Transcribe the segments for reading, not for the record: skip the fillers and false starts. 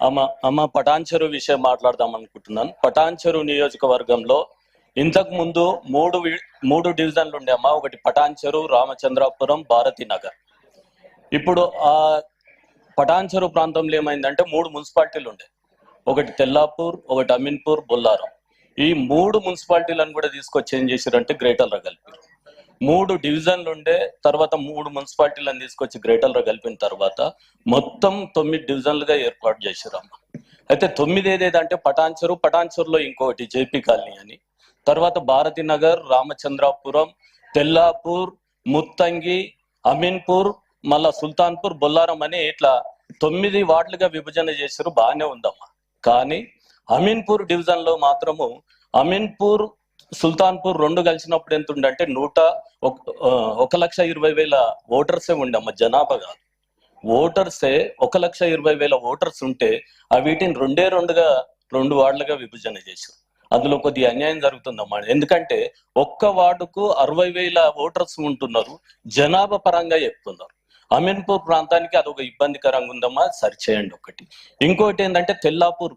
అమ్మ పటాన్చెరు విషయం మాట్లాడదాం అనుకుంటున్నాను. పటాన్చెరు నియోజకవర్గంలో ఇంతకు ముందు మూడు డివిజన్లు ఉండే అమ్మ. ఒకటి పటాన్చెరు, రామచంద్రాపురం, భారతీనగర్. ఇప్పుడు ఆ పటాన్చెరు ప్రాంతంలో ఏమైందంటే 3 మున్సిపాలిటీలు ఉండే. ఒకటి తెల్లాపూర్, ఒకటి అమీన్పూర్, బొల్లారం. ఈ 3 మున్సిపాలిటీలను కూడా తీసుకొచ్చి ఏం చేశారంటే గ్రేటర్లో కలిపారు. 3 డివిజన్లు ఉండే, తర్వాత 3 మున్సిపాలిటీలను తీసుకొచ్చి గ్రేటర్లో కలిపిన తర్వాత మొత్తం 9 డివిజన్లుగా ఏర్పాటు చేశారమ్మ. అయితే 9 ఏదేదంటే పటాన్చెరులో ఇంకొకటి జేపీ కాలనీ అని, తర్వాత భారతీనగర్, రామచంద్రాపురం, తెల్లాపూర్, ముత్తంగి, అమీన్పూర్, మళ్ళా సుల్తాన్పూర్, బొల్లారం అని ఇట్లా 9 వార్డులుగా విభజన చేశారు. బాగానే ఉందమ్మా. కానీ అమీన్పూర్ డివిజన్ లో మాత్రము అమీన్పూర్, సుల్తాన్పూర్ 2 కలిసినప్పుడు ఎంత ఉండంటే 1,20,000 ఓటర్సే ఉండమ్మ. జనాభా కాదు, ఓటర్సే 1,20,000 ఓటర్స్ ఉంటే వీటిని 2 వార్డులుగా విభజన చేశారు. అందులో కొద్దిగా అన్యాయం జరుగుతుందమ్మా. ఎందుకంటే ఒక్క వార్డుకు 60,000 ఓటర్స్ ఉంటున్నారు, జనాభా పరంగా చెప్తున్నారు. అమీన్పూర్ ప్రాంతానికి అదొక ఇబ్బందికరంగా ఉందమ్మా, సరిచేయండి ఒకటి. ఇంకోటి ఏంటంటే తెల్లాపూర్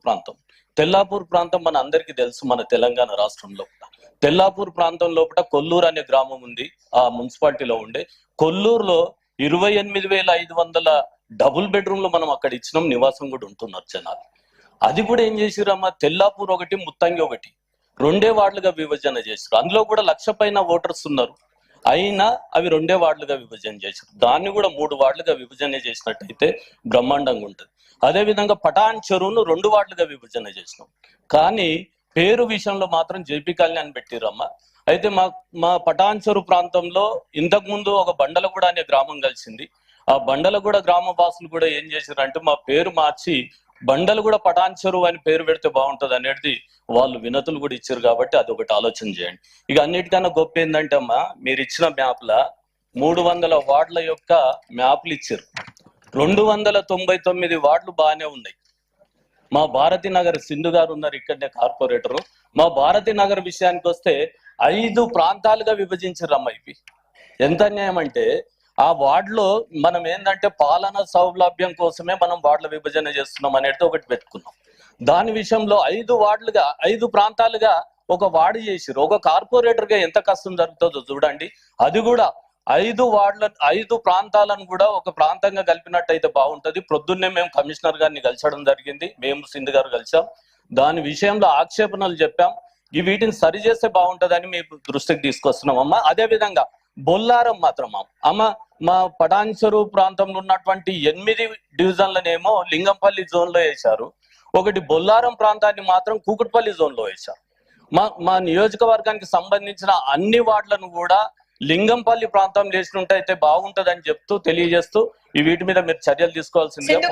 ప్రాంతం మన అందరికీ తెలుసు, మన తెలంగాణ రాష్ట్రంలో కూడా. తెల్లాపూర్ ప్రాంతం లోపల కొల్లూరు అనే గ్రామం ఉంది, ఆ మున్సిపాలిటీలో ఉండే. కొల్లూరులో 28,500 డబుల్ బెడ్రూమ్లు మనం అక్కడ ఇచ్చినాం, నివాసం కూడా ఉంటున్నారు జనాలు. అది కూడా ఏం చేసిరమ్మా, తెల్లాపూర్ ఒకటి, ముత్తంగి ఒకటి 2 వార్డులుగా విభజన చేశారు. అందులో కూడా 1,00,000 పైన ఓటర్స్ ఉన్నారు, అయినా అవి 2 వార్డులుగా విభజన చేశారు. దాన్ని కూడా 3 వార్డులుగా విభజన చేసినట్టయితే బ్రహ్మాండంగా ఉంటుంది. అదే విధంగా పటాన్చెరును 2 వార్డులుగా విభజన చేసినాం, కానీ పేరు విషయంలో మాత్రం జేపీ కాలనీ అని పెట్టిరమ్మా. అయితే మా పటాన్చెరు ప్రాంతంలో ఇంతకు ముందు ఒక బండలగూడ అనే గ్రామం కలిసింది. ఆ బండలగూడ గ్రామ వాసులు కూడా ఏం చేశారంటే మా పేరు మార్చి బండలగూడ పటాన్చెరు అని పేరు పెడితే బాగుంటది అనేది వాళ్ళు వినతులు కూడా ఇచ్చారు. కాబట్టి అది ఒకటి ఆలోచన చేయండి. ఇక అన్నిటికన్నా గొప్ప ఏంటంటే అమ్మా, మీరు ఇచ్చిన మ్యాప్ల 300 వార్డుల యొక్క మ్యాప్లు ఇచ్చారు. 299 వార్డులు బాగానే ఉన్నాయి. మా భారతీనగర్ సింధు గారు ఉన్నారు ఇక్కడనే, కార్పొరేటరు. మా భారతీనగర్ విషయానికి వస్తే 5 ప్రాంతాలుగా విభజించారమ్మా. ఇవి ఎంత అన్యాయం అంటే, ఆ వార్డులో మనం ఏంటంటే పాలన సౌలభ్యం కోసమే మనం వార్డుల విభజన చేస్తున్నాం అనేది ఒకటి పెట్టుకున్నాం. దాని విషయంలో 5 ప్రాంతాలుగా ఒక వార్డు చేసిరు. ఒక కార్పొరేటర్ గా ఎంత కష్టం జరుగుతుందో చూడండి. అది కూడా 5 ప్రాంతాలను కూడా ఒక ప్రాంతంగా కలిపినట్టయితే బాగుంటది. ప్రొద్దున్నే మేము కమిషనర్ గారిని కలిసడం జరిగింది, మేము సింధు గారు కలిసాం. దాని విషయంలో ఆక్షేపణలు చెప్పాం. వీటిని సరి చేస్తే బాగుంటదని మీ దృష్టికి తీసుకొస్తున్నాం అమ్మ. అదే విధంగా బొల్లారం మాత్రం అమ్మ, మా పటాన్చెరు ప్రాంతంలో ఉన్నటువంటి 8 డివిజన్లనేమో లింగంపల్లి జోన్ లో వేశారు. ఒకటి బొల్లారం ప్రాంతాన్ని మాత్రం కూకట్పల్లి జోన్ లో వేశారు. మా నియోజకవర్గానికి సంబంధించిన అన్ని వార్డులను కూడా లింగంపల్లి ప్రాంతం లేచినట్టయితే బాగుంటదని చెప్తూ తెలియజేస్తూ వీటి మీద మీరు చర్యలు తీసుకోవాల్సిందిగా